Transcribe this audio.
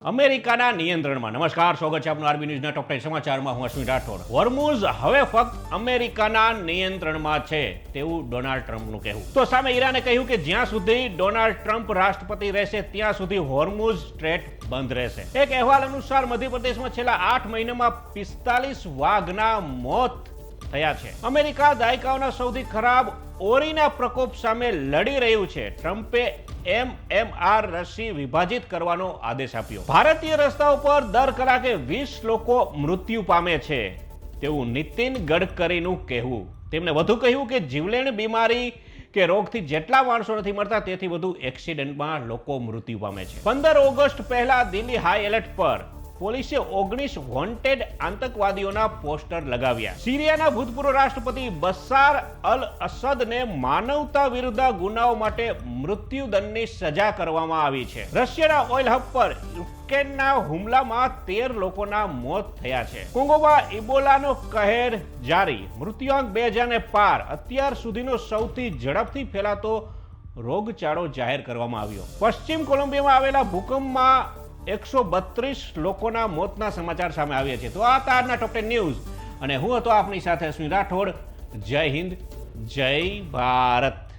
અમેરિકાના નિયંત્રણમાં નમસ્કાર, સ્વાગત છે આપનું આરબી ન્યૂઝના ટોપ 10 સમાચારમાં. હું અશ્વિન રાઠોડ. હોર્મુઝ હવે ફક્ત અમેરિકાના નિયંત્રણમાં છે તેવું ડોનાલ્ડ ટ્રમ્પનું કહેવું. તો સામે ઈરાને કહ્યું કે જ્યાં સુધી ડોનાલ્ડ ટ્રમ્પ રાષ્ટ્રપતિ રહેશે ત્યાં સુધી હોર્મુઝ સ્ટ્રેટ બંધ રહેશે. એક અહેવાલ અનુસાર મધ્યપ્રદેશમાં છેલ્લા 8 મહિનામાં 45 વાઘના મોત થયા છે. અમેરિકા દાયકાઓના સૌથી ખરાબ ઓરીના પ્રકોપ સામે લડી રહ્યું છે. ટ્રમ્પે MMR રસી વિભાજિત કરવાનો આદેશ આપ્યો. ભારતીય રસ્તાઓ પર દર કલાકે 20 લોકો મૃત્યુ પામે છે તેવું નીતિન ગડકરીનું કહેવું. તેમણે વધુ કહ્યું કે જીવલેણ બીમારી કે રોગથી જેટલા માણસો નથી મરતા તેથી વધુ એક્સિડન્ટમાં લોકો મૃત્યુ પામે છે. 15 ઓગસ્ટ પહેલા દિલ્હી હાઈ એલર્ટ પર પોલીસે 19 વોન્ટેડ આતંકવાદીઓના પોસ્ટર લગાવ્યા. સિરિયાના ભૂતપૂર્વ રાષ્ટ્રપતિ બશાર અલ અસદને માનવતા વિરુદ્ધ ગુનાઓ માટે મૃત્યુદંડની સજા કરવામાં આવી છે. રશિયાના ઓઇલ હબ પર યુક્રેનના હુમલામાં 13 લોકોના મોત થયા છે. કોંગોમાં ઇબોલાનો કહેર જારી. મૃત્યુઆંક 2000 પાર. અત્યાર સુધીનો સૌથી ઝડપથી ફેલાતો રોગચાળો જાહેર કરવામાં આવ્યો. પશ્ચિમ કોલંબિયામાં આવેલા ભૂકંપમાં 132 લોકોના મોતના સમાચાર સામે આવ્યા છે. તો આ તારના ટોપ 10 ન્યૂઝ અને હું હતો આપની સાથે અશ્વિન રાઠોડ. જય હિન્દ, જય ભારત.